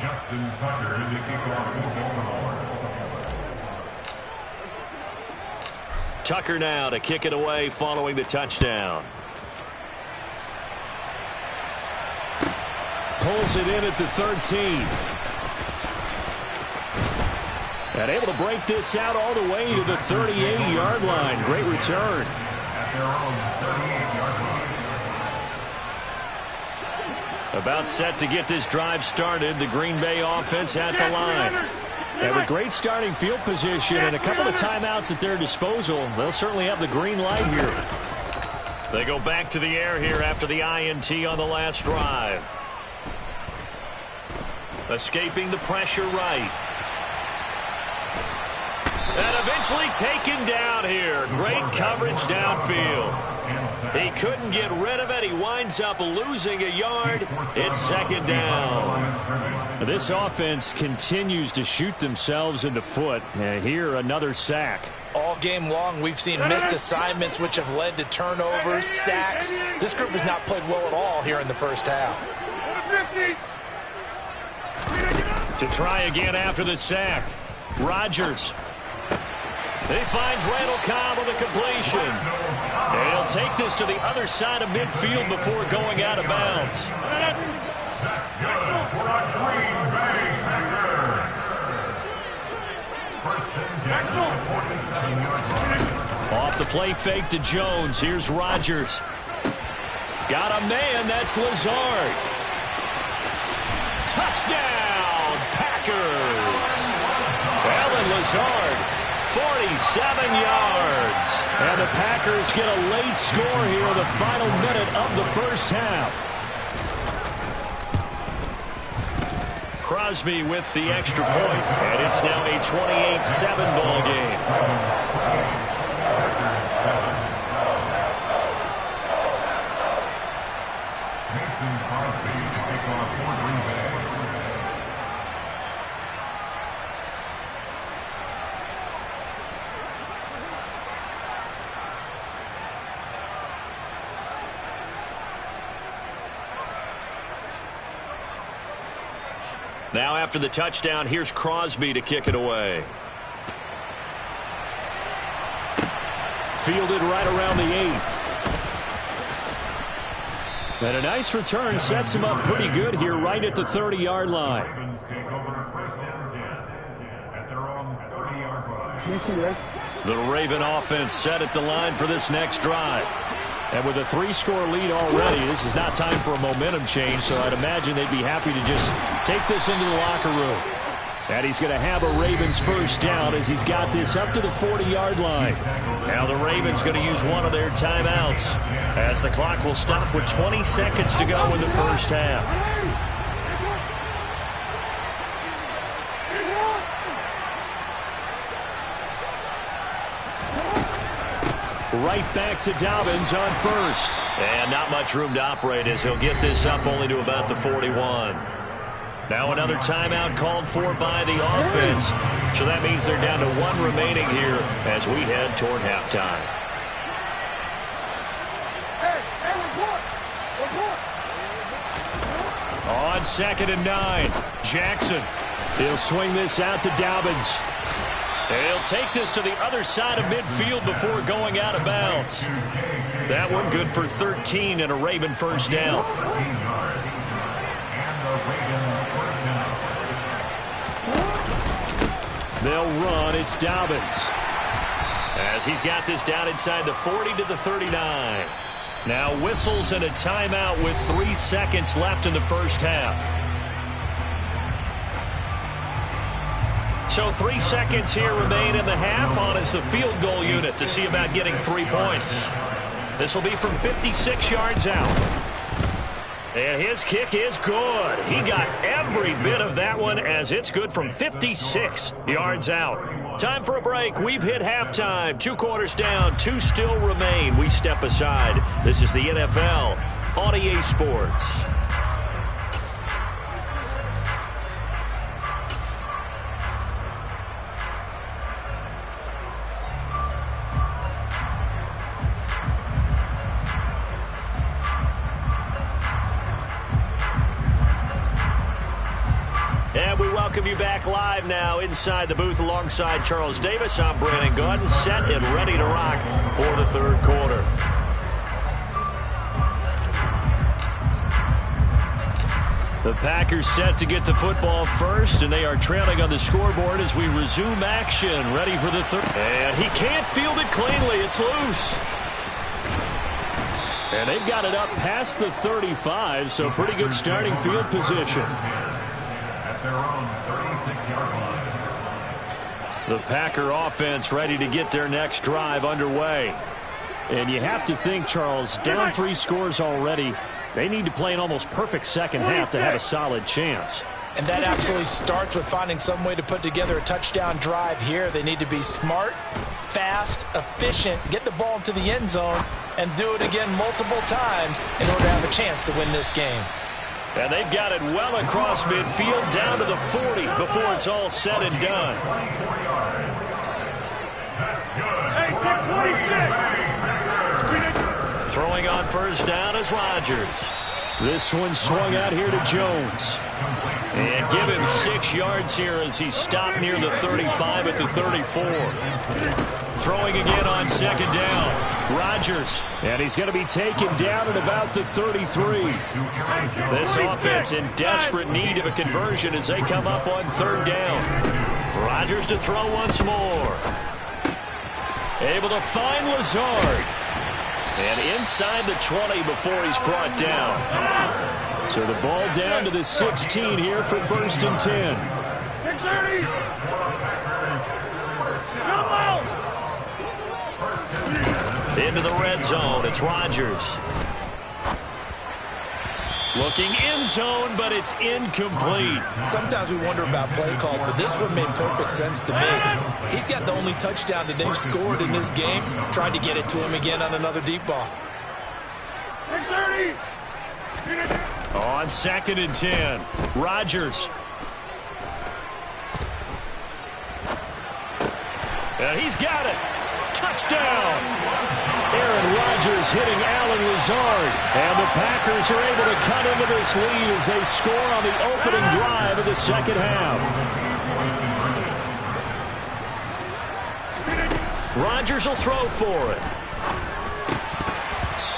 Justin Tucker to kick off for Baltimore. Tucker now to kick it away following the touchdown. Pulls it in at the 13. And able to break this out all the way to the 38-yard line. Great return. At their own 38-yard line. About set to get this drive started. The Green Bay offense at the line. And with great starting field position and a couple of timeouts at their disposal, they'll certainly have the green light here. They go back to the air here after the INT on the last drive. Escaping the pressure right. And eventually taken down here. Great coverage downfield. He couldn't get rid of it. He winds up losing a yard. It's second down. This offense continues to shoot themselves in the foot. Here, another sack. All game long, we've seen missed assignments, which have led to turnovers, sacks. This group has not played well at all here in the first half. To try again after the sack. Rodgers. He finds Randall Cobb on the completion. And he'll take this to the other side of midfield before going out of bounds. That's good for a Green Bay Packer. First and 10, 47-yard line. Off the play fake to Jones. Here's Rodgers. Got a man. That's Lazard. Touchdown, Packers. Allen Lazard. 47 yards. And the Packers get a late score here in the final minute of the first half. Crosby with the extra point, and it's now a 28-7 ball game. Mason Crosby to kick off for Green Bay. Now after the touchdown, here's Crosby to kick it away. Fielded right around the 8. And a nice return sets him up pretty good here right at the 30-yard line. Ravens take over first and 10 at their own 30-yard line. The Raven offense set at the line for this next drive. And with a 3-score lead already, this is not time for a momentum change, so I'd imagine they'd be happy to just take this into the locker room. And he's going to have a Ravens first down as he's got this up to the 40-yard line. Now the Ravens going to use one of their timeouts as the clock will stop with 20 seconds to go in the first half. Right back to Dobbins on first. And not much room to operate as he'll get this up only to about the 41. Now another timeout called for by the offense. So that means they're down to 1 remaining here as we head toward halftime. On 2nd and 9, Jackson. He'll swing this out to Dobbins. He'll take this to the other side of midfield before going out of bounds. That one good for 13 and a Raven first down. They'll run. It's Dobbins. As he's got this down inside the 40 to the 39. Now whistles and a timeout with 3 seconds left in the first half. So 3 seconds here remain in the half on as the field goal unit to see about getting 3 points. This will be from 56 yards out. And his kick is good. He got every bit of that one as it's good from 56 yards out. Time for a break. We've hit halftime. 2 quarters down. 2 still remain. We step aside. This is the NFL on EA Sports. And we welcome you back live now inside the booth alongside Charles Davis. I'm Brandon Gaudin, set and ready to rock for the third quarter. The Packers set to get the football first, and they are trailing on the scoreboard as we resume action. Ready for the third. And he can't field it cleanly. It's loose. And they've got it up past the 35, so pretty good starting field position. At their own 36-yard line. The Packer offense ready to get their next drive underway. And you have to think, Charles, down 3 scores already. They need to play an almost perfect second half to have a solid chance. And that absolutely starts with finding some way to put together a touchdown drive here. They need to be smart, fast, efficient, get the ball into the end zone, and do it again multiple times in order to have a chance to win this game. And they've got it well across midfield down to the 40 before it's all said and done. Throwing on first down is Rodgers. This one swung out here to Jones. And give him 6 yards here as he stopped near the 35 at the 34. Throwing again on second down. Rodgers. And he's going to be taken down at about the 33. This offense in desperate need of a conversion as they come up on third down. Rodgers to throw once more. Able to find Lazard. And inside the 20 before he's brought down. So the ball down to the 16 here for first and 10. Into the red zone. It's Rodgers. Looking end zone, but it's incomplete. Sometimes we wonder about play calls, but this one made perfect sense to me. He's got the only touchdown that they've scored in this game. Tried to get it to him again on another deep ball. On second and 10, Rodgers. And he's got it. Touchdown. Aaron Rodgers hitting Allen Lazard. And the Packers are able to cut into this lead as they score on the opening drive of the second half. Rodgers will throw for it.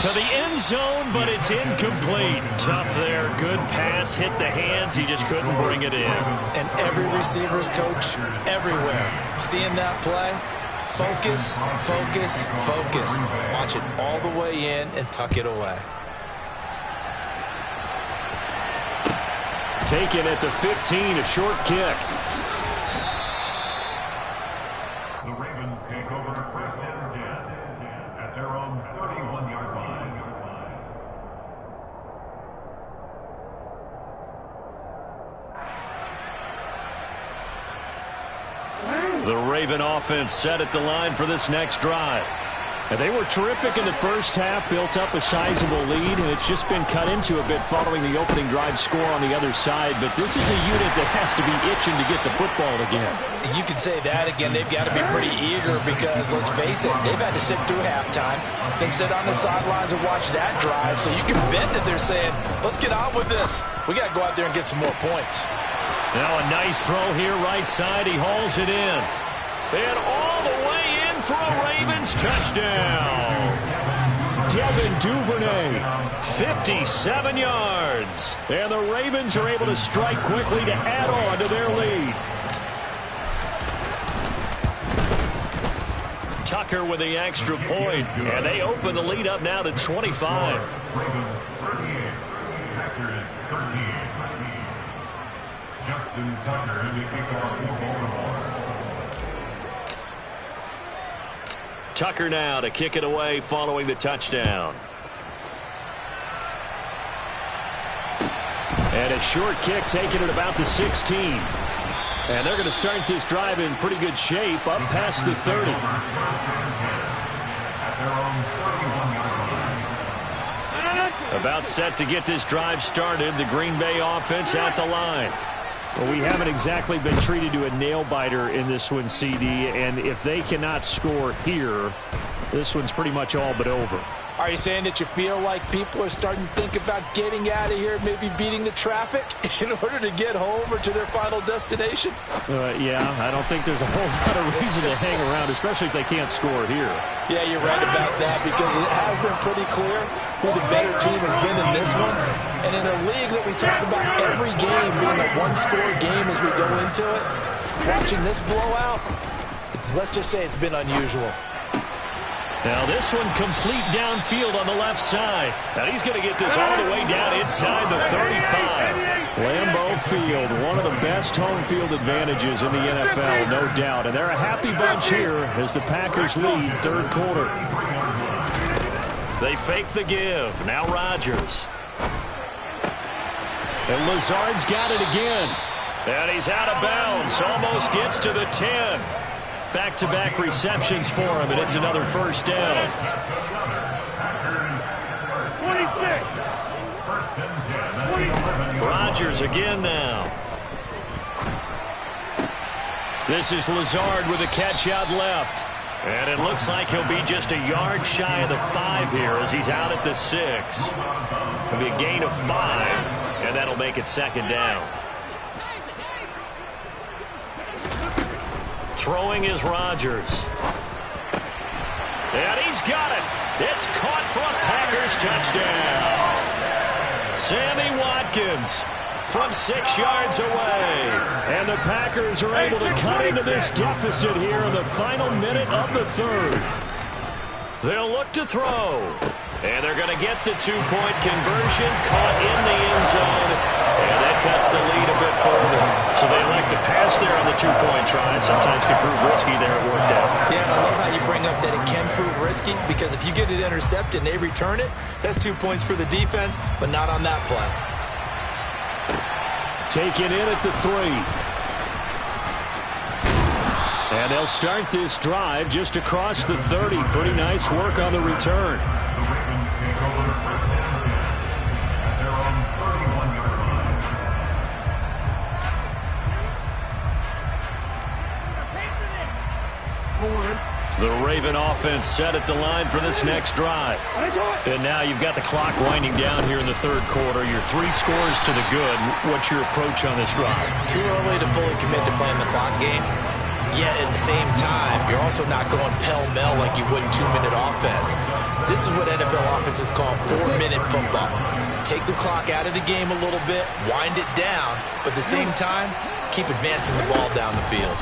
To the end zone, but it's incomplete. Tough there. Good pass. Hit the hands. He just couldn't bring it in. And every receiver's coach everywhere. Seeing that play, focus, focus, focus. Watch it all the way in and tuck it away. Taken at the 15, a short kick. The Ravens take over first and 10 at their own 31-yard line. The Raven offense set at the line for this next drive. And they were terrific in the first half, built up a sizable lead, and it's just been cut into a bit following the opening drive score on the other side. But this is a unit that has to be itching to get the football again. You could say that again. They've got to be pretty eager because, let's face it, they've had to sit through halftime. They sit on the sidelines and watch that drive. So you can bet that they're saying, let's get on with this. We got to go out there and get some more points. Now a nice throw here right side. He hauls it in. And all the way in for a Ravens touchdown. Devin Duvernay. 57 yards. And the Ravens are able to strike quickly to add on to their lead. Tucker with the extra point. And they open the lead up now to 25. Ravens 38, Packers 13. Justin Tucker in the kickoff for Baltimore. Tucker now to kick it away following the touchdown. And a short kick taken at about the 16. And they're going to start this drive in pretty good shape up past the 30. About set to get this drive started. The Green Bay offense at the line. Well, we haven't exactly been treated to a nail-biter in this one, CD, and if they cannot score here, this one's pretty much all but over. Are you saying that you feel like people are starting to think about getting out of here, maybe beating the traffic in order to get home or to their final destination? Yeah, I don't think there's a whole lot of reason to hang around, especially if they can't score here. Yeah, you're right about that, because it has been pretty clear who the better team has been in this one. And in a league that we talk about every game being a one-score game as we go into it, watching this blowout, let's just say it's been unusual. Now this one complete downfield on the left side. And he's going to get this all the way down inside the 35. Lambeau Field, one of the best home field advantages in the NFL, no doubt. And they're a happy bunch here as the Packers lead third quarter. They fake the give. Now Rodgers. And Lazard's got it again. And he's out of bounds. Almost gets to the 10. Back-to-back receptions for him, and it's another first down. 26. Rodgers again now. This is Lazard with a catch out left. And it looks like he'll be just a yard shy of the 5 here as he's out at the 6. It'll be a gain of 5, and that'll make it second down. Throwing is Rodgers. And he's got it. It's caught for a Packers touchdown. Sammy Watkins from 6 yards away. And the Packers are able to cut into this deficit here in the final minute of the third. They'll look to throw. And they're going to get the 2-point conversion, caught in the end zone. And that cuts the lead a bit further. So they elect to pass there on the 2-point try. Sometimes can prove risky there. It worked out. Yeah, and I love how you bring up that it can prove risky, because if you get it intercepted and they return it, that's 2 points for the defense, but not on that play. Taken in at the 3. And they'll start this drive just across the 30. Pretty nice work on the return. The Ravens take over first and 10 at their own 31-yard line. The Raven offense set at the line for this next drive. And now you've got the clock winding down here in the third quarter. You're 3 scores to the good. What's your approach on this drive? Too early to fully commit to playing the clock game. Yet at the same time, you're also not going pell-mell like you would in 2-minute offense. This is what NFL offenses call 4-minute football. Take the clock out of the game a little bit, wind it down, but at the same time, keep advancing the ball down the field.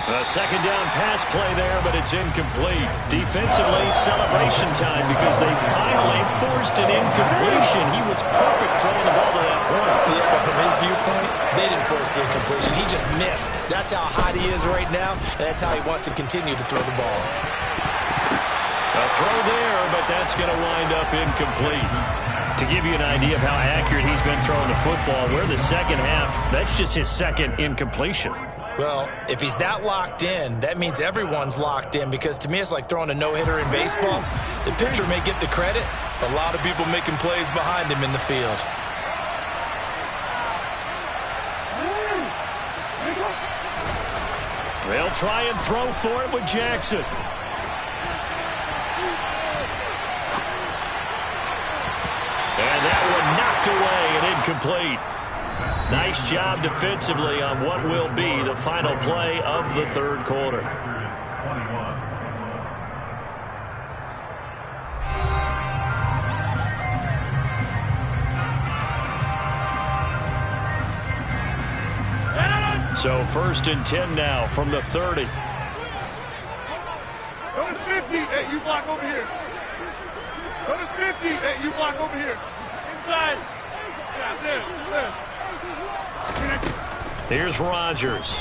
A second down pass play there, but it's incomplete. Defensively, celebration time because they finally forced an incompletion. He was perfect throwing the ball to that point. Yeah, but from his viewpoint, they didn't force the incompletion. He just missed. That's how hot he is right now, and that's how he wants to continue to throw the ball. A throw there, but that's going to wind up incomplete. To give you an idea of how accurate he's been throwing the football, we're in the second half. That's just his second incompletion. Well, if he's that locked in, that means everyone's locked in, because to me it's like throwing a no-hitter in baseball. The pitcher may get the credit, but a lot of people making plays behind him in the field. They'll try and throw for it with Jackson. And that one knocked away and incomplete. Nice job defensively on what will be the final play of the third quarter. So first and 10 now from the 30. Go to 50. Hey, you block over here. Go to 50. Hey, you block over here. Inside. Yeah, there. Here's Rodgers.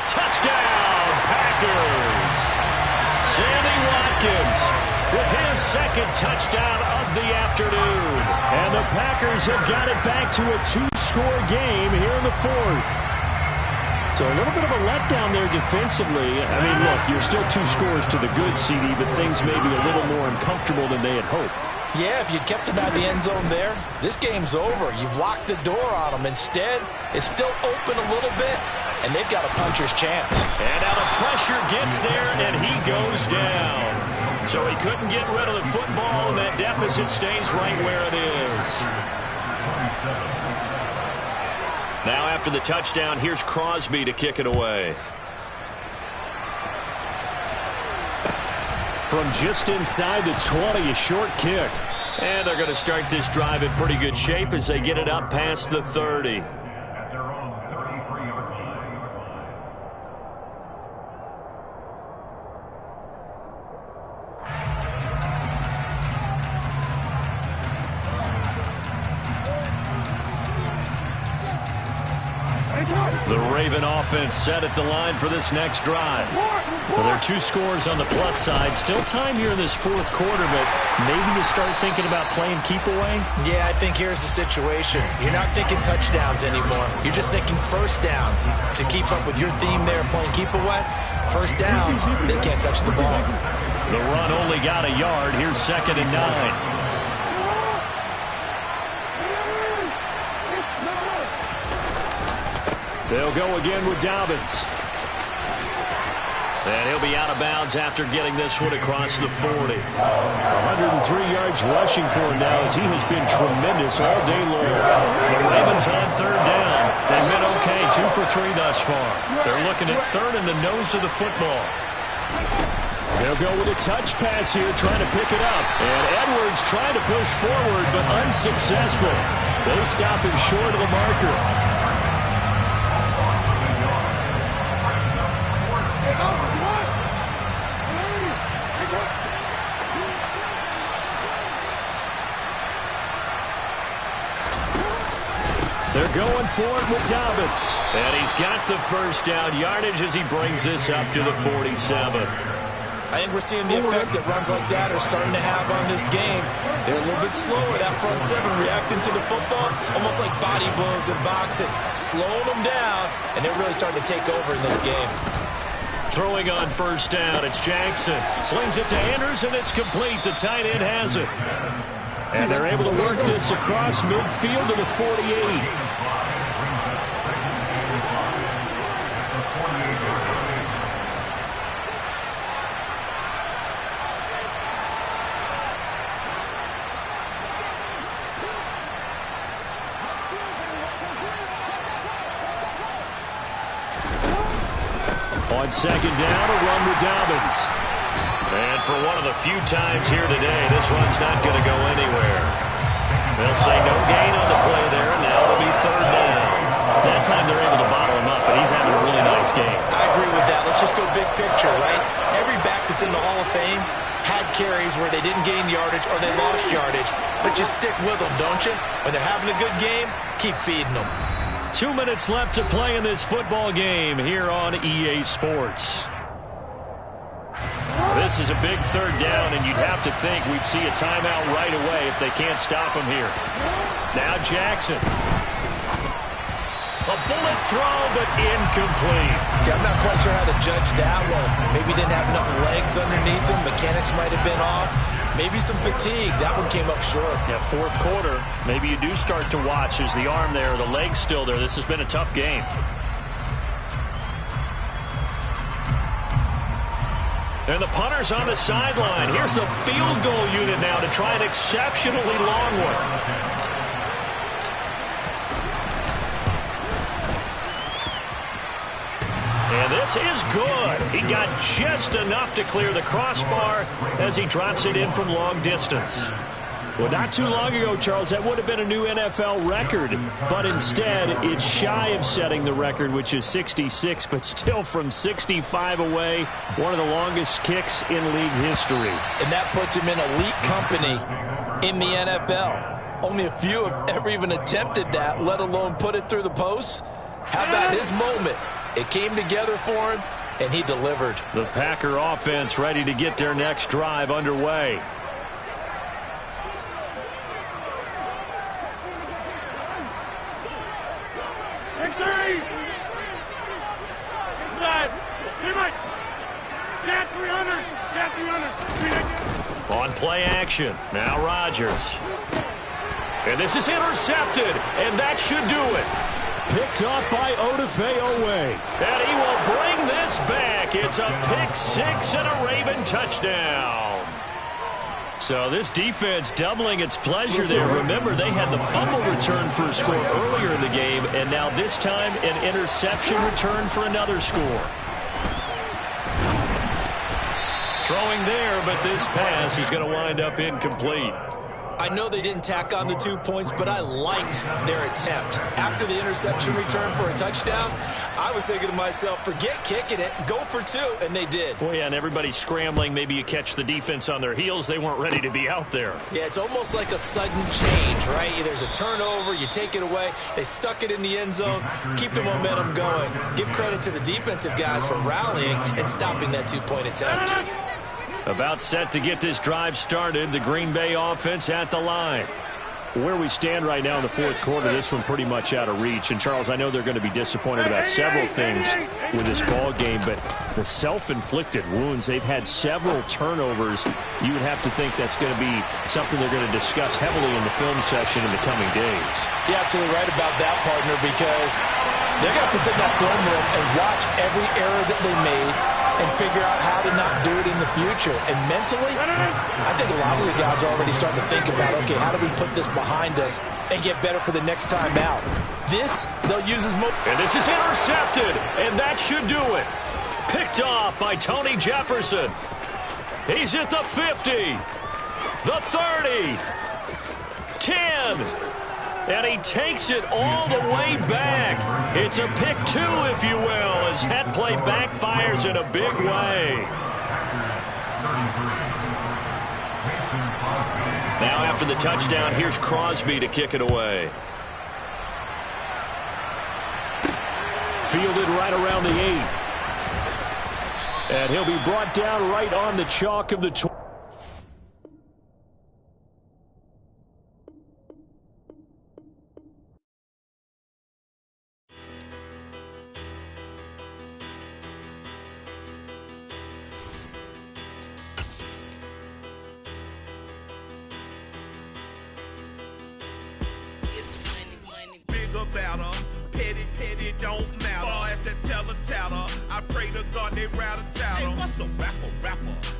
Touchdown, Packers. Sammy Watkins with his second touchdown of the afternoon. And the Packers have got it back to a 2-score game here in the fourth. So a little bit of a letdown there defensively. I mean, look, you're still 2 scores to the good, CD, but things may be a little more uncomfortable than they had hoped. Yeah, if you'd kept him out of the end zone there, this game's over. You've locked the door on him. Instead, it's still open a little bit, and they've got a puncher's chance. And now the pressure gets there, and he goes down. So he couldn't get rid of the football, and that deficit stays right where it is. Now after the touchdown, here's Crosby to kick it away. From just inside the 20, a short kick. And they're going to start this drive in pretty good shape as they get it up past the 30. At their own 33-yard line. The Raven offense set at the line for this next drive. Well, there are 2 scores on the plus side. Still time here in this fourth quarter, but maybe you start thinking about playing keep away? Yeah, I think here's the situation. You're not thinking touchdowns anymore. You're just thinking first downs. To keep up with your theme there, playing keep away, first downs, they can't touch the ball. The run only got a yard. Here's 2nd and 9. They'll go again with Dobbins. And he'll be out of bounds after getting this one across the 40. 103 yards rushing for him now as he has been tremendous all day long. The Ravens on 3rd down. They've been okay, 2 for 3 thus far. They're looking at 3rd in the nose of the football. They'll go with a touch pass here, trying to pick it up. And Edwards trying to push forward, but unsuccessful. They stop him short of the marker. They're going for it with Dobbins. And he's got the first down yardage as he brings this up to the 47. I think we're seeing the effect that runs like that are starting to have on this game. They're a little bit slower, that front 7 reacting to the football, almost like body blows in boxing, slowing them down, and they're really starting to take over in this game. Throwing on first down, it's Jackson. Slings it to Andrews, and it's complete. The tight end has it. And they're able to work this across midfield to the 48. On 2nd down, a run with Dobbins. And for one of the few times here today, this run's not going to go anywhere. They'll say no gain on the play there, and now it'll be 3rd down. That time they're able to bottle him up, but he's having a really nice game. I agree with that. Let's just go big picture, right? Every back that's in the Hall of Fame had carries where they didn't gain yardage or they lost yardage, but you stick with them, don't you? When they're having a good game, keep feeding them. 2 minutes left to play in this football game here on EA Sports. This is a big 3rd down, and you'd have to think we'd see a timeout right away if they can't stop him here. Now Jackson. A bullet throw, but incomplete. See, I'm not quite sure how to judge that one. Maybe didn't have enough legs underneath him. Mechanics might have been off. Maybe some fatigue. That one came up short. Yeah, 4th quarter. Maybe you do start to watch. Is the arm there, the leg's still there? This has been a tough game. And the punter's on the sideline. Here's the field goal unit now to try an exceptionally long one. And this is good. He got just enough to clear the crossbar as he drops it in from long distance. Well, not too long ago, Charles, that would have been a new NFL record. But instead, it's shy of setting the record, which is 66, but still from 65 away, one of the longest kicks in league history. And that puts him in elite company in the NFL. Only a few have ever even attempted that, let alone put it through the posts. How about his moment? It came together for him, and he delivered. The Packer offense ready to get their next drive underway. On play action, now Rodgers. And this is intercepted, and that should do it. picked off by Odafe Oweh. And he will bring this back. It's a pick six and a Raven touchdown. So this defense doubling its pleasure there. Remember, they had the fumble return for a score earlier in the game, and now this time an interception return for another score. Throwing there, but this pass is going to wind up incomplete. I know they didn't tack on the 2 points, but I liked their attempt. After the interception return for a touchdown, I was thinking to myself, forget kicking it, go for two, and they did. Boy, yeah, and everybody's scrambling. Maybe you catch the defense on their heels. They weren't ready to be out there. Yeah, it's almost like a sudden change, right? There's a turnover, you take it away, they stuck it in the end zone, keep the momentum going. Give credit to the defensive guys for rallying and stopping that 2-point attempt. About set to get this drive started, the Green Bay offense at the line. Where we stand right now in the fourth quarter, this one pretty much out of reach. And, Charles, I know they're going to be disappointed about several things with this ball game, but the self-inflicted wounds, they've had several turnovers. You would have to think that's going to be something they're going to discuss heavily in the film session in the coming days. You're absolutely right about that, partner, because they're going to have to sit in that film room and watch every error that they made and figure out how to not do it in the future. And mentally, I think a lot of the guys are already starting to think about, okay, how do we put this behind us and get better for the next time out? This, they'll use as most. And this is intercepted, and that should do it. Picked off by Tony Jefferson. He's at the 50, the 30, 10. And he takes it all the way back. It's a pick two, if you will, as that play backfires in a big way. Now after the touchdown, here's Crosby to kick it away. Fielded right around the 8. And he'll be brought down right on the chalk of the 20. Petty don't matter. Far as that teller-tatter, I pray to God they rattle-tattle. Hey, what's a rapper?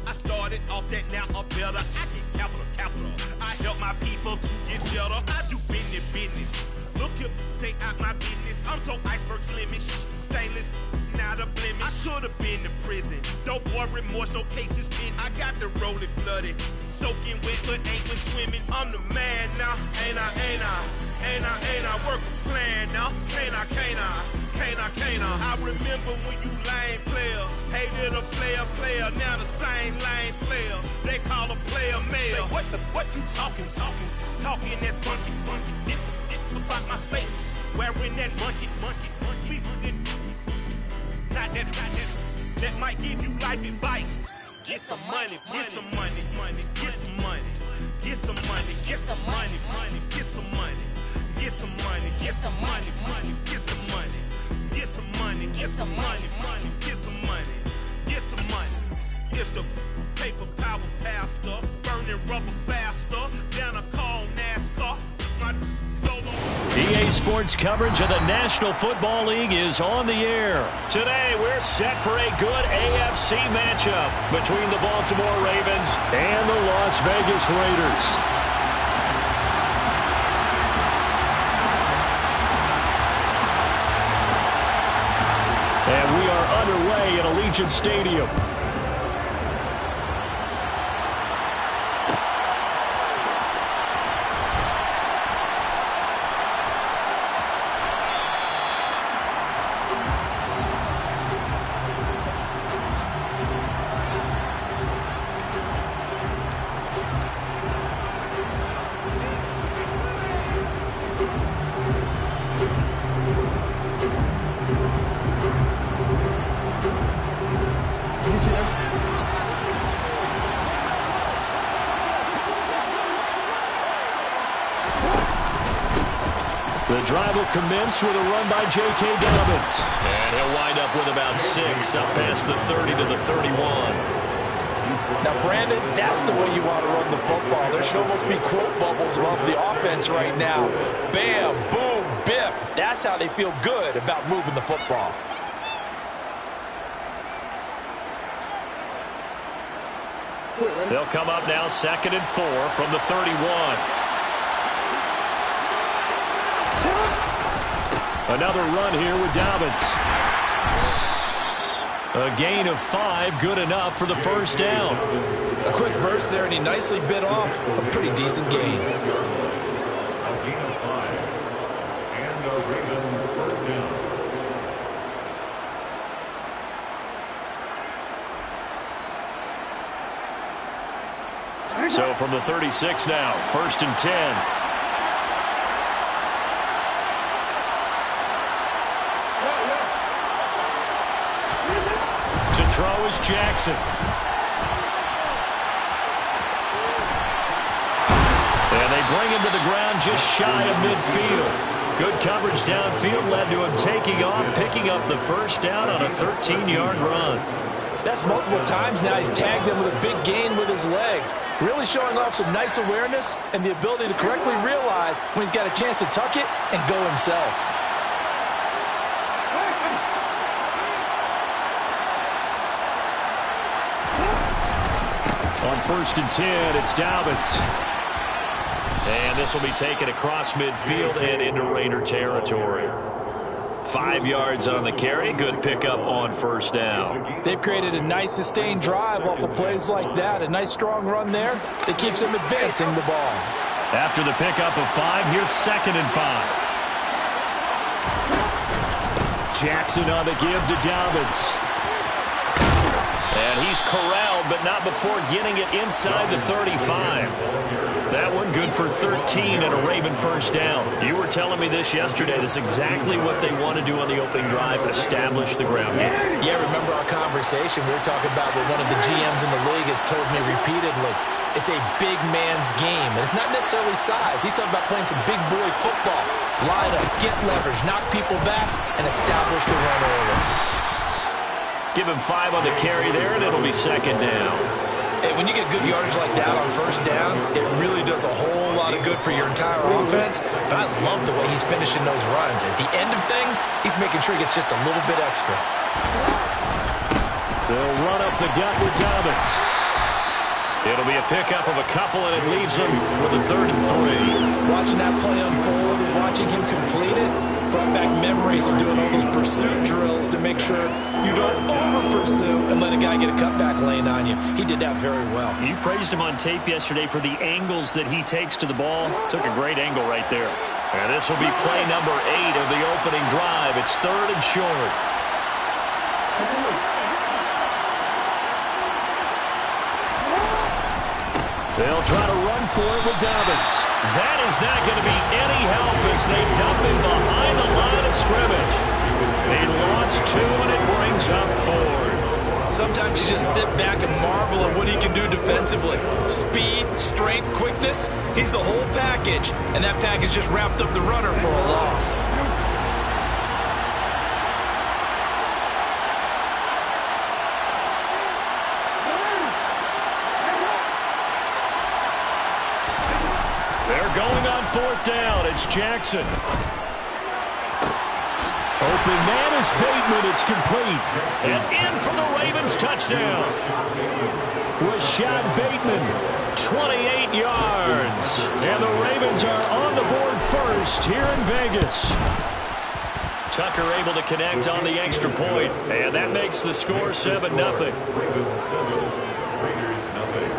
I started off that, now I'm better. I get capital. I help my people to get cheddar. I do business. Look here, stay out my business. I'm so iceberg slimish, stainless, not a blemish. I should have been in prison. No boy remorse, no cases pinned. I got the rolling flooded, soaking wet, but ain't been swimming. I'm the man now, ain't I work a plan now. Can't I? I remember when you lame player, hated a player, now the same lame player. They call a player mayor. Say, what you talking that funky. It about my face, wearing that monkey. Not that might give you life advice. Get some money. It's the paper power pastor, burning rubber faster, down a call NASCAR. My solo. EA Sports coverage of the National Football League is on the air. Today, we're set for a good AFC matchup between the Baltimore Ravens and the Las Vegas Raiders. And we are underway at Allegiant Stadium. The drive will commence with a run by J.K. Dobbins. And he'll wind up with about 6 up past the 30 to the 31. Now, Brandon, that's the way you want to run the football. There should almost be quote bubbles above the offense right now. Bam, boom, biff. That's how they feel good about moving the football. They'll come up now 2nd and 4 from the 31. Another run here with Dobbins. A gain of 5, good enough for the first down. A quick burst there, and he nicely bit off a pretty decent gain. A gain of 5. And a Ravens first down. So from the 36 now, 1st and 10. To throw is Jackson. And they bring him to the ground just shy of midfield. Good coverage downfield led to him taking off, picking up the first down on a 13-yard run. That's multiple times now he's tagged them with a big gain with his legs. Really showing off some nice awareness and the ability to correctly realize when he's got a chance to tuck it and go himself. On 1st and 10, it's Dobbins. And this will be taken across midfield and into Raider territory. 5 yards on the carry. Good pickup on first down. They've created a nice sustained drive off of plays like that. A nice strong run there that keeps them advancing the ball. After the pickup of 5, here's 2nd and 5. Jackson on the give to Dobbins. And he's corralled, but not before getting it inside the 35. That one good for 13 and a Raven first down. You were telling me this yesterday. This is exactly what they want to do on the opening drive, establish the ground game. Yeah, remember our conversation? We were talking about what one of the GMs in the league has told me repeatedly. It's a big man's game, and it's not necessarily size. He's talking about playing some big boy football. Line up, get leverage, knock people back, and establish the run early. Give him 5 on the carry there, and it'll be 2nd down. Hey, when you get good yardage like that on first down, it really does a whole lot of good for your entire offense. But I love the way he's finishing those runs. At the end of things, he's making sure he gets just a little bit extra. They'll run up the gut with Dobbins. It'll be a pickup of a couple, and it leaves him with a 3rd and 3. Watching that play unfold and watching him complete it brought back memories of doing all those pursuit drills to make sure you don't over-pursue and let a guy get a cutback lane on you. He did that very well. You praised him on tape yesterday for the angles that he takes to the ball. Took a great angle right there. And this will be play number 8 of the opening drive. It's 3rd and short. They'll try to run for it with Dobbins. That is not going to be any help as they dump him behind the line of scrimmage. They lost 2, and it brings up 4th. Sometimes you just sit back and marvel at what he can do defensively. Speed, strength, quickness, he's the whole package. And that package just wrapped up the runner for a loss. They're going on 4th down. It's Jackson. Open man is Bateman. It's complete. And in for the Ravens touchdown. Rashad Bateman, 28 yards. And the Ravens are on the board first here in Vegas. Tucker able to connect on the extra point. And that makes the score 7-0. Ravens 7, Raiders nothing.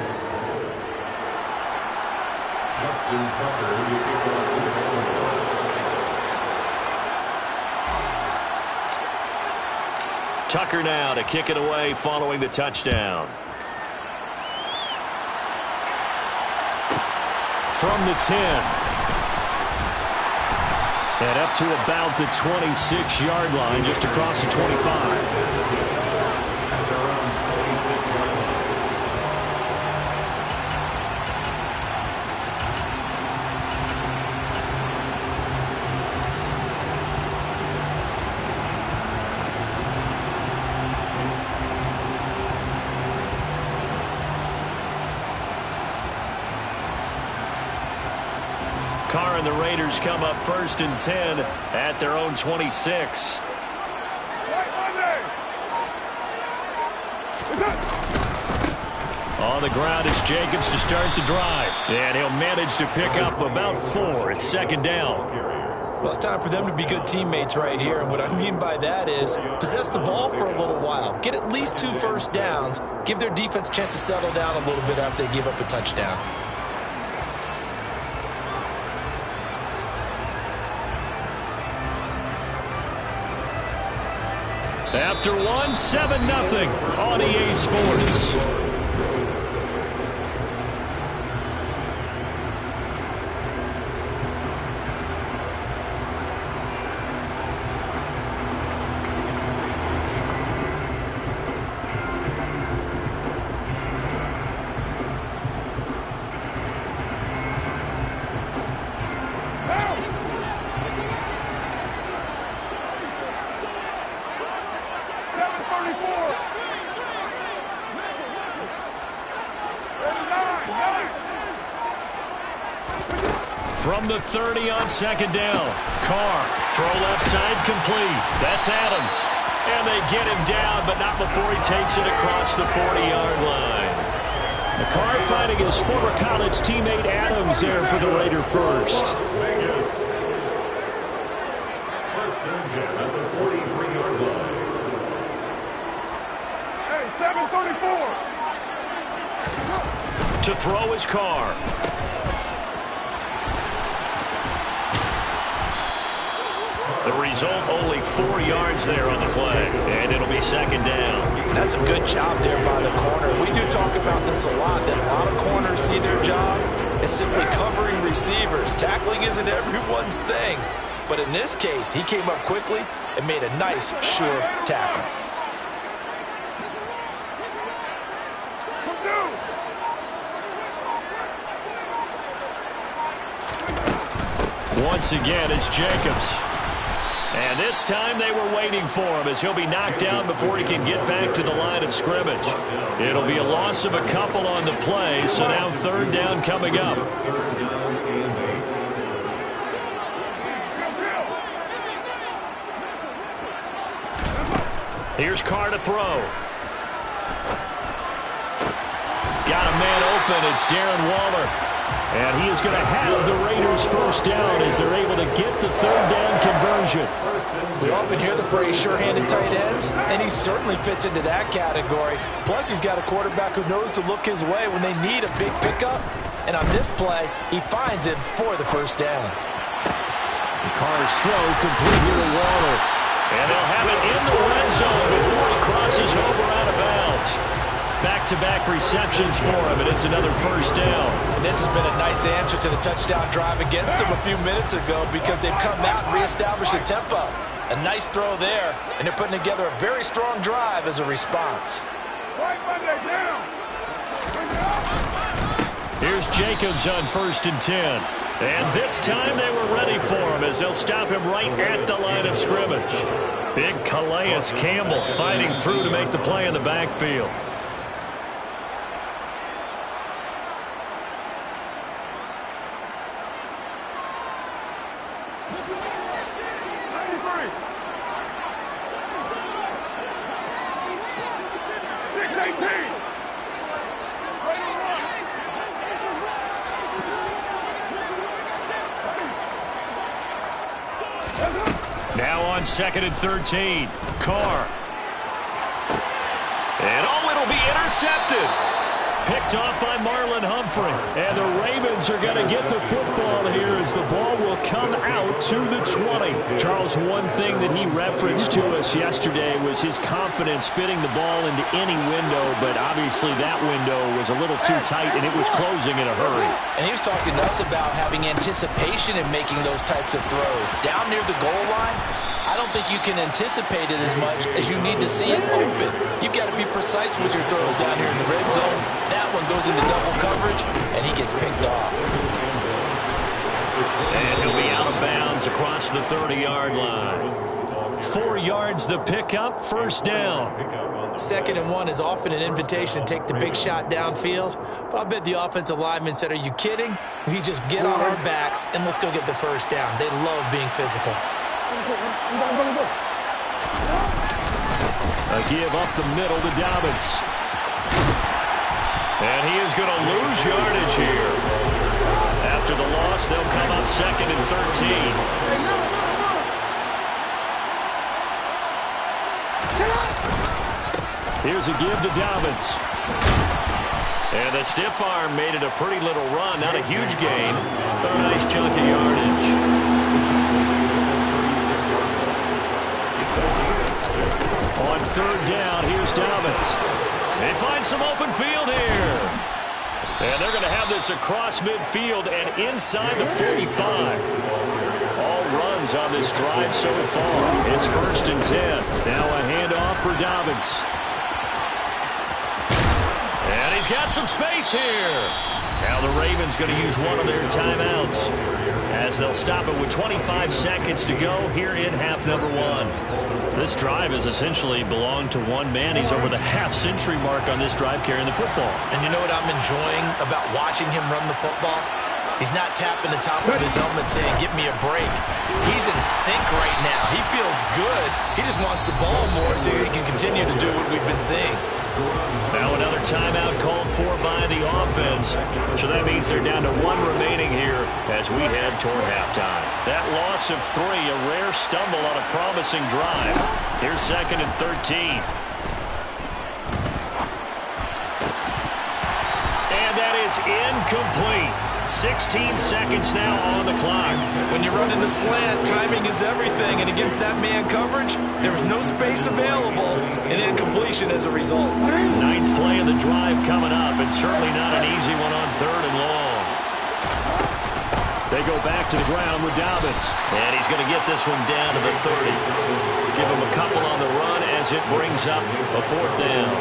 Justin Tucker, you kick off the ball. Tucker now to kick it away following the touchdown. From the 10. And up to about the 26-yard line, just across the 25. Carr and the Raiders come up 1st and 10 at their own 26. On the ground is Jacobs to start the drive. And he'll manage to pick up about 4. It's 2nd down. Well, it's time for them to be good teammates right here. And what I mean by that is possess the ball for a little while. Get at least 2 first downs. Give their defense a chance to settle down a little bit after they give up a touchdown. After 1, 7-0 on EA Sports. From the 30 on 2nd down. Carr, throw left side complete. That's Adams. And they get him down, but not before he takes it across the 40-yard line. Carr finding his former college teammate Adams there for the Raider first. Vegas. 1st and 10 at the 43-yard line. Hey, 7:34. To throw is Carr. The result, only 4 yards there on the play, and it'll be 2nd down. That's a good job there by the corner. We do talk about this a lot, that a lot of corners see their job as simply covering receivers. Tackling isn't everyone's thing. But in this case, he came up quickly and made a nice, sure tackle. Once again, it's Jacobs. And this time they were waiting for him as he'll be knocked down before he can get back to the line of scrimmage. It'll be a loss of a couple on the play, so now 3rd down coming up. Here's Carr to throw. Got a man open. It's Darren Waller. And he is going to have the Raiders 1st down as they're able to get the 3rd down conversion. We often hear the phrase sure-handed tight ends, and he certainly fits into that category. Plus, he's got a quarterback who knows to look his way when they need a big pickup. And on this play, he finds it for the 1st down. Carr's throw complete here to Waller. And they'll have it in the red zone before he crosses over out of bounds. Back-to-back receptions for him, and it's another 1st down. And this has been a nice answer to the touchdown drive against him a few minutes ago because they've come out and reestablished the tempo. A nice throw there, and they're putting together a very strong drive as a response. Here's Jacobs on 1st and 10. And this time they were ready for him as they'll stop him right at the line of scrimmage. Big Calais Campbell fighting through to make the play in the backfield. Now on 2nd and 13. Carr. And it'll be intercepted. Picked off by Marlon Humphrey. And the Ravens are going to get the football here as the ball will come out to the 20. Charles, one thing that he referenced to us yesterday was his confidence fitting the ball into any window, but obviously that window was a little too tight and it was closing in a hurry. And he was talking to us about having anticipation in making those types of throws. Down near the goal line, I don't think you can anticipate it as much as you need to see it open. You've got to be precise with your throws down here in the red zone. That one goes into double coverage, and he gets picked off. And he'll be out of bounds across the 30-yard line. 4 yards the pickup, first down. 2nd and 1 is often an invitation to take the big shot downfield. But I bet the offensive lineman said, are you kidding? We just get on our backs and let's go get the first down. They love being physical. A give up the middle to Dobbins. And he is going to lose yardage here. After the loss, they'll come up 2nd and 13. Here's a give to Dobbins. And the stiff arm made it a pretty little run. Not a huge gain, but a nice chunk of yardage. On 3rd down, here's Dobbins. They find some open field here. And they're going to have this across midfield and inside the 45. All runs on this drive so far. It's 1st and 10. Now a handoff for Dobbins. And he's got some space here. Now the Ravens going to use one of their timeouts as they'll stop it with 25 seconds to go here in half number 1. This drive has essentially belonged to one man. He's over the half-century mark on this drive carrying the football. And you know what I'm enjoying about watching him run the football? He's not tapping the top of his helmet saying, get me a break. He's in sync right now. He feels good. He just wants the ball more so he can continue to do what we've been seeing. Now another timeout called for by the offense. So that means they're down to 1 remaining here as we head toward halftime. That loss of 3, a rare stumble on a promising drive. Here's 2nd and 13. And that is incomplete. 16 seconds now on the clock. When you're running the slant, timing is everything. And against that man coverage, there was no space available. And incompletion as a result. 9th play of the drive coming up. And certainly not an easy one on 3rd and long. They go back to the ground with Dobbins. And he's going to get this one down to the 30. Give him a couple on the run as it brings up a 4th down.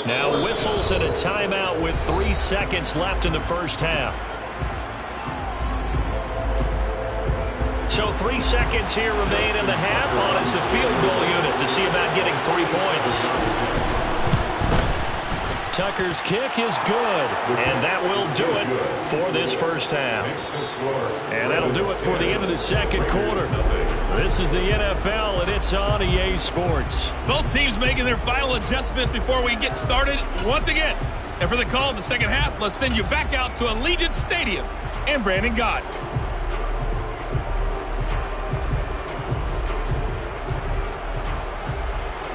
Now whistles and a timeout with 3 seconds left in the first half. So 3 seconds here remain in the half on as the field goal unit to see about getting 3 points. Tucker's kick is good, and that will do it for this first half. And that'll do it for the end of the second quarter. This is the NFL, and it's on EA Sports. Both teams making their final adjustments before we get started once again. And for the call of the second half, let's send you back out to Allegiant Stadium and Brandon Gott.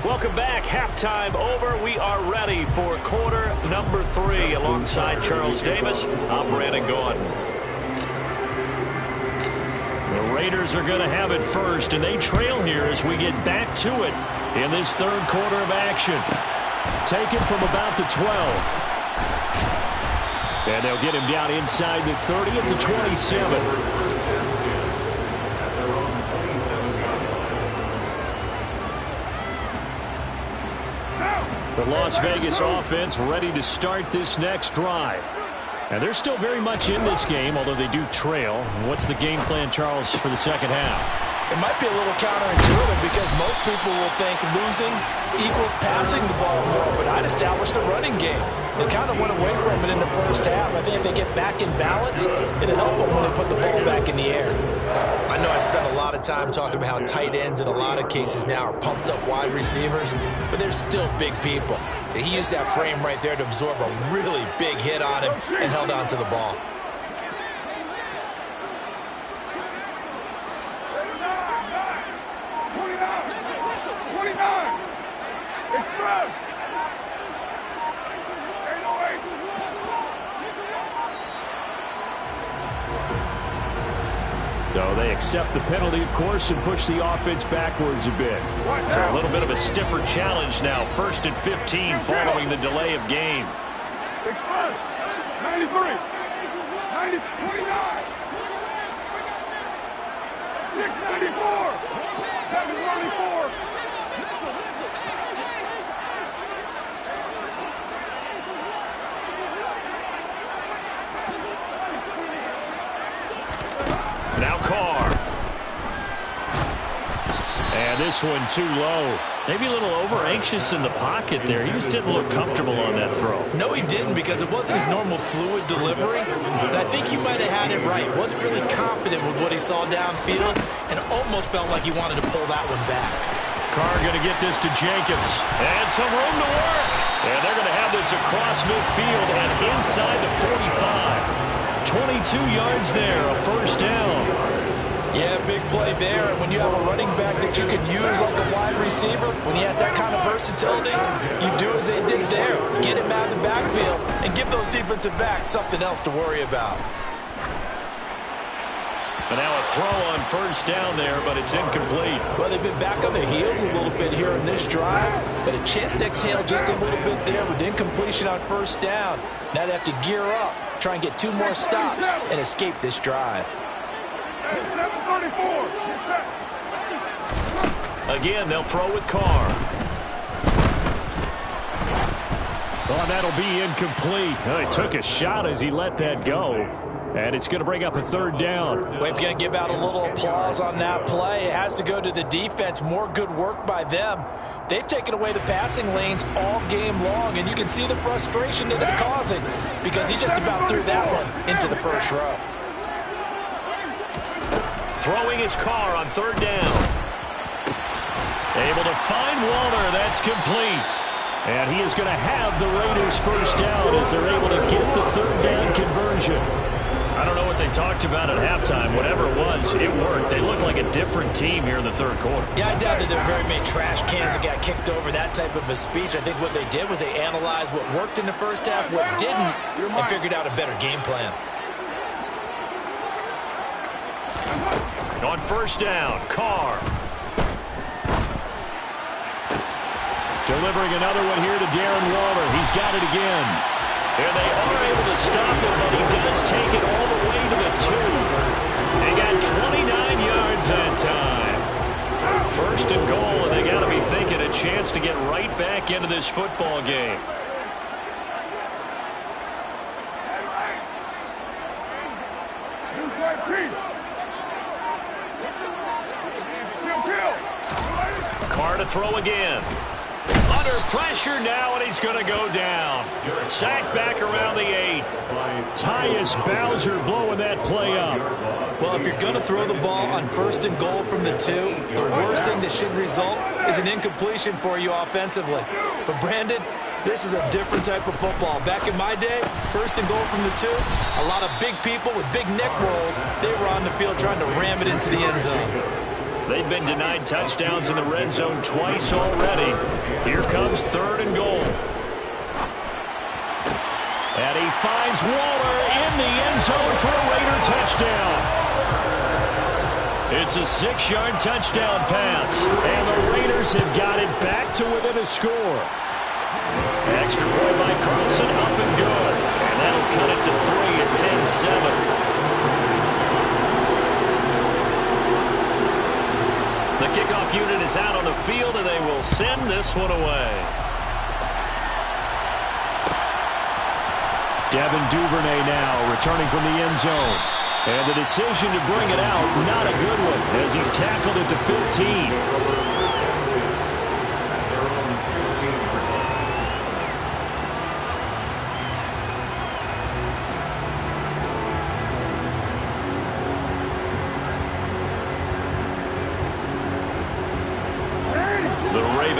Welcome back. Halftime over. We are ready for quarter number 3. Alongside Charles Davis, I'm Brandon Gaudin. The Raiders are going to have it first, and they trail here as we get back to it in this third quarter of action. Taken from about the 12. And they'll get him down inside the 30 at the 27. The Las Vegas offense ready to start this next drive. And they're still very much in this game, although they do trail. What's the game plan, Charles, for the second half? It might be a little counterintuitive because most people will think losing equals passing the ball more, but I'd establish the running game. They kind of went away from it in the first half. I think if they get back in balance, it'll help them when they put the ball back in the air. I know I spent a lot of time talking about how tight ends in a lot of cases now are pumped up wide receivers, but they're still big people. He used that frame right there to absorb a really big hit on him and held on to the ball. So they accept the penalty, of course, and push the offense backwards a bit. So a little bit of a stiffer challenge now. 1st and 15 following the delay of game. 93, 29, 694, 794. this one too low. Maybe a little over-anxious in the pocket there. He just didn't look comfortable on that throw. No, he didn't, because it wasn't his normal fluid delivery. And I think he might have had it right. Wasn't really confident with what he saw downfield and almost felt like he wanted to pull that one back. Carr going to get this to Jenkins. And some room to work. And they're going to have this across midfield and inside the 45. 22 yards there, a first down. Yeah, big play there. And when you have a running back that you can use like a wide receiver, when he has that kind of versatility, you do as they did there. Get him out of the backfield and give those defensive backs something else to worry about. But now a throw on first down there, but it's incomplete. Well, they've been back on their heels a little bit here in this drive, but a chance to exhale just a little bit there with incompletion on first down. Now they have to gear up, try and get 2 more stops, and escape this drive. Again, they'll throw with Carr. Oh, that'll be incomplete. Oh, he took a shot as he let that go. And it's going to bring up a third down. We're going to give out a little applause on that play. It has to go to the defense. More good work by them. They've taken away the passing lanes all game long, and you can see the frustration that it's causing because he just about threw that one into the first row. Throwing his Carr on third down. Able to find Waller. That's complete. And he is going to have the Raiders first down as they're able to get the third down conversion. I don't know what they talked about at halftime. Whatever it was, it worked. They look like a different team here in the third quarter. Yeah, I doubt that there are very many trash cans that got kicked over, that type of a speech. I think what they did was they analyzed what worked in the first half, what didn't, and figured out a better game plan. On first down, Carr. Delivering another one here to Darren Waller. He's got it again. And they are able to stop him, but he does take it all the way to the 2. They got 29 yards that time. First and goal, and they got to be thinking a chance to get right back into this football game. Carr to throw again. Under pressure now, and he's going to go down. Sacked back around the 8. Tyus Bowser blowing that play up. Well, if you're going to throw the ball on first and goal from the 2, the worst thing that should result is an incompletion for you offensively. But, Brandon, this is a different type of football. Back in my day, first and goal from the 2, a lot of big people with big neck rolls, they were on the field trying to ram it into the end zone. They've been denied touchdowns in the red zone twice already. Here comes third and goal. And he finds Waller in the end zone for a Raider touchdown. It's a 6-yard touchdown pass. And the Raiders have got it back to within a score. Extra point by Carlson, up and good. And that'll cut it to 3 at 10-7. The kickoff unit is out on the field, and they will send this one away. Devin Duvernay now returning from the end zone. And the decision to bring it out, not a good one, as he's tackled at the 15.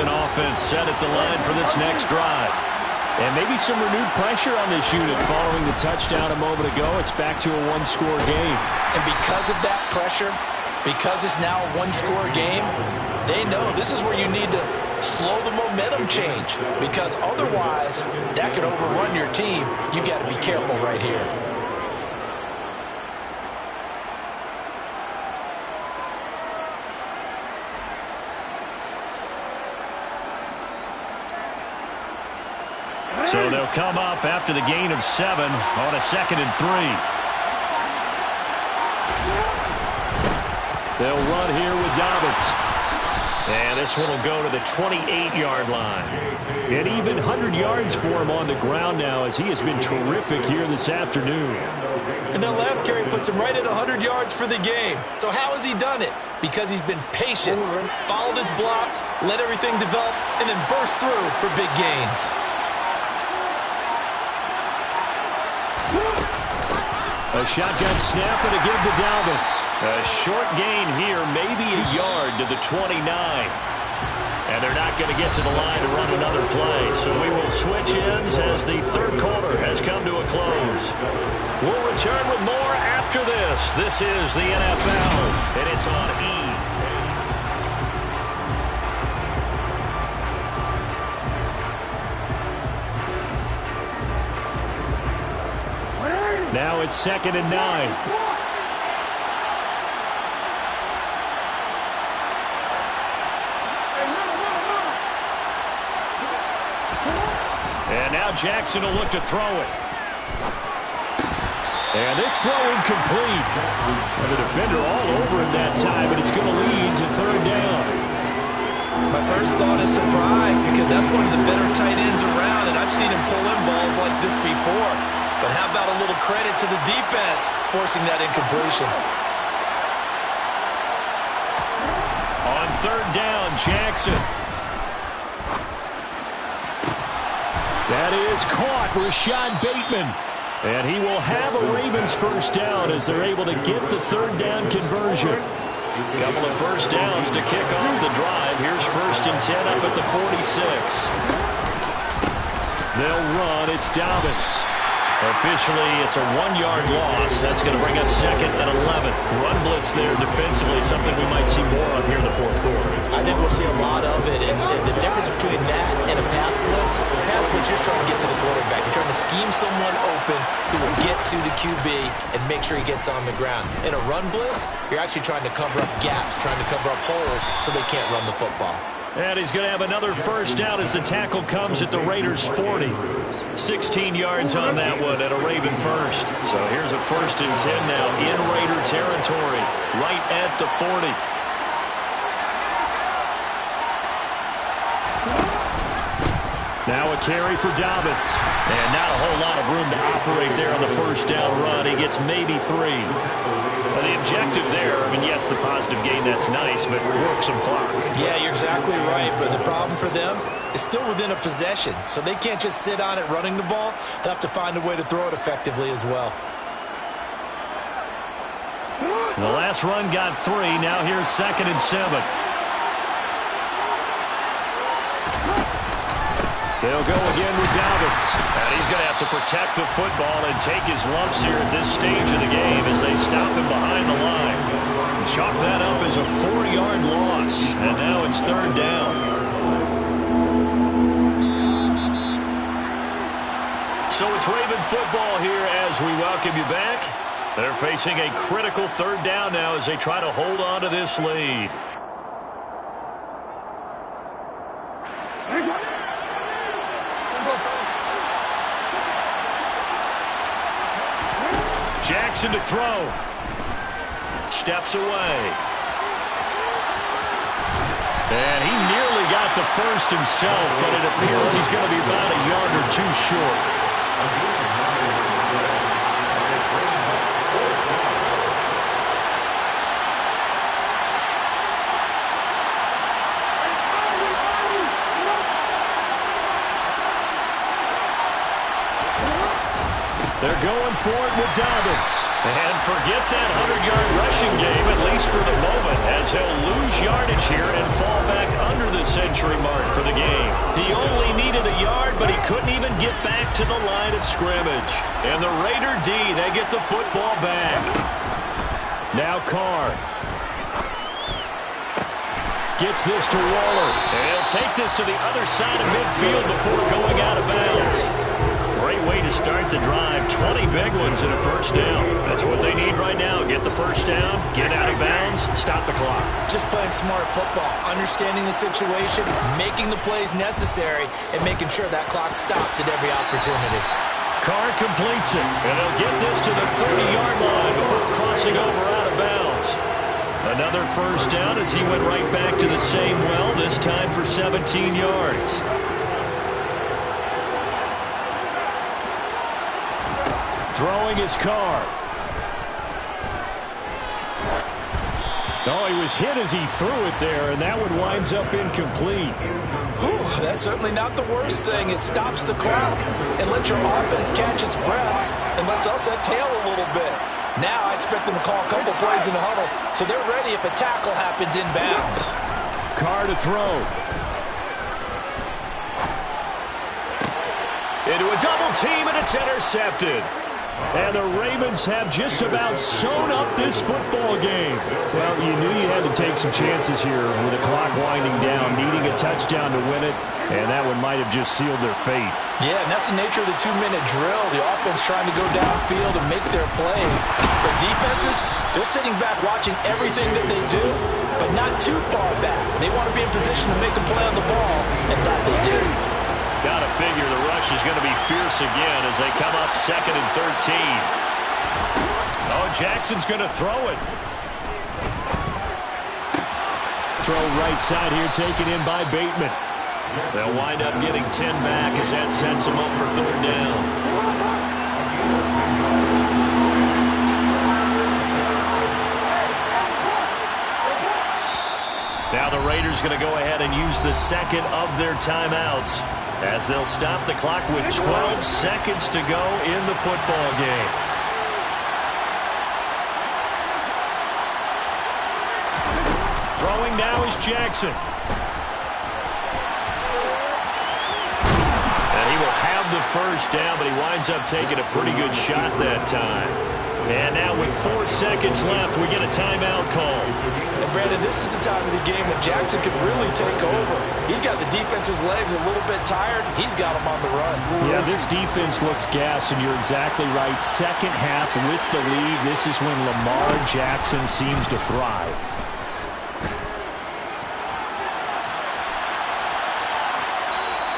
Offense set at the line for this next drive. And maybe some renewed pressure on this unit following the touchdown a moment ago. It's back to a 1-score game. And because of that pressure, because it's now a 1-score game, they know this is where you need to slow the momentum change, because otherwise that could overrun your team. You've got to be careful right here. So they'll come up after the gain of 7 on a 2nd and 3. They'll run here with Dobbins. And this one will go to the 28-yard line. And even 100 yards for him on the ground now, as he has been terrific here this afternoon. And that last carry puts him right at 100 yards for the game. So how has he done it? Because he's been patient, followed his blocks, let everything develop, and then burst through for big gains. A shotgun snap and a give to Dalvin. A short gain here, maybe a yard to the 29. And they're not going to get to the line to run another play. So we will switch ends as the third quarter has come to a close. We'll return with more after this. This is the NFL, and it's on E! Now it's 2nd and 9. And now Jackson will look to throw it. And this throw incomplete. And the defender all over it that time, and it's going to lead to 3rd down. My first thought is surprise, because that's one of the better tight ends around, and I've seen him pull in balls like this before. But how about a little credit to the defense forcing that incompletion? On 3rd down, Jackson. That is caught, Rashad Bateman. And he will have a Ravens first down as they're able to get the 3rd down conversion. A couple of first downs to kick off the drive. Here's 1st and 10 up at the 46. They'll run. It's Dobbins. Officially, it's a 1-yard loss. That's going to bring up 2nd and 11. Run blitz there defensively, something we might see more of here in the 4th quarter. I think we'll see a lot of it, and the difference between that and a pass blitz, you're just trying to get to the quarterback. You're trying to scheme someone open who will get to the QB and make sure he gets on the ground. In a run blitz, you're actually trying to cover up gaps, trying to cover up holes so they can't run the football. And he's going to have another first down as the tackle comes at the Raiders' 40. 16 yards on that one at a Raven first. So here's a 1st and 10 now in Raider territory, right at the 40. Now a carry for Dobbins. And not a whole lot of room to operate there on the first down run. He gets maybe 3. Well, the objective there, I mean, yes, the positive gain, that's nice, but work some clock. Yeah, you're exactly right, but the problem for them is still within a possession, so they can't just sit on it running the ball. They'll have to find a way to throw it effectively as well. The last run got 3. Now here's 2nd and 7. They'll go again with Dobbins. And he's going to have to protect the football and take his lumps here at this stage of the game as they stop him behind the line. Chalk that up as a 4-yard loss. And now it's 3rd down. So it's Raven football here as we welcome you back. They're facing a critical 3rd down now as they try to hold on to this lead. Jackson to throw. Steps away. And he nearly got the first himself, but it appears he's going to be about a yard or 2 short. They're going for it with Dobbins. And forget that 100-yard rushing game, at least for the moment, as he'll lose yardage here and fall back under the century mark for the game. He only needed a yard, but he couldn't even get back to the line of scrimmage. And the Raider D, they get the football back. Now Carr. Gets this to Waller. And he'll take this to the other side of midfield before going out of bounds. Great way to start the drive. 20 big ones and a first down. That's what they need right now. Get the first down, get out of bounds, stop the clock. Just playing smart football, understanding the situation, making the plays necessary, and making sure that clock stops at every opportunity. Carr completes it, and they'll get this to the 30-yard line before crossing over out of bounds. Another first down as he went right back to the same well, this time for 17 yards. Throwing his car. Oh, he was hit as he threw it there, and that one winds up incomplete. Whew, that's certainly not the worst thing. It stops the clock and lets your offense catch its breath and lets us exhale a little bit. Now I expect them to call a couple plays in the huddle so they're ready if a tackle happens inbounds. Carr to throw. Into a double team, and it's intercepted. And the Ravens have just about sewn up this football game. Well, you knew you had to take some chances here with the clock winding down, needing a touchdown to win it, and that one might have just sealed their fate. Yeah, and that's the nature of the 2-minute drill. The offense trying to go downfield and make their plays. The defenses, they're sitting back watching everything that they do, but not too far back. They want to be in position to make a play on the ball, and that they do. Got to figure the rush is going to be fierce again as they come up 2nd and 13. Oh, Jackson's going to throw it. Throw right side here, taken in by Bateman. They'll wind up getting 10 back as that sets them up for 3rd down. Now the Raiders going to go ahead and use the second of their timeouts as they'll stop the clock with 12 seconds to go in the football game. Throwing now is Jackson. And he will have the first down, but he winds up taking a pretty good shot that time. And now with 4 seconds left, we get a timeout call. And Brandon, this is the time of the game when Jackson could really take over. He's got the defense's legs a little bit tired. He's got them on the run. Yeah, this defense looks gassed, and you're exactly right. Second half with the lead, this is when Lamar Jackson seems to thrive.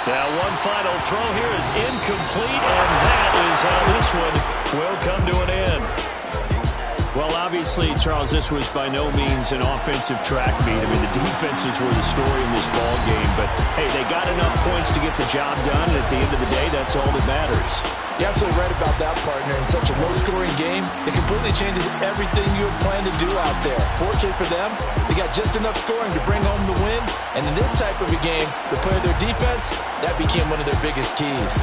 Now one final throw here is incomplete, and that is how this one will come to an end. Well, obviously, Charles, this was by no means an offensive track meet. I mean, the defenses were the story in this ball game, but hey, they got enough points to get the job done, and at the end of the day, that's all that matters. You're absolutely right about that, partner. In such a low-scoring game, it completely changes everything you had planned to do out there. Fortunately for them, they got just enough scoring to bring home the win, and in this type of a game, the play of their defense, that became one of their biggest keys.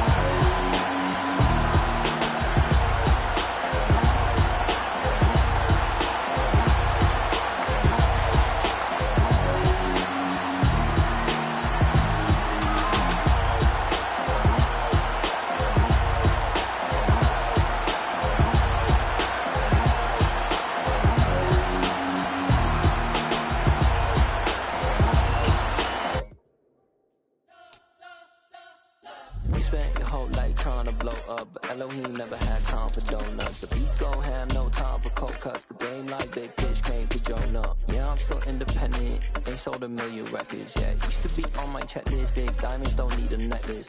Records, yeah, used to be on my checklist. Big diamonds don't need a necklace.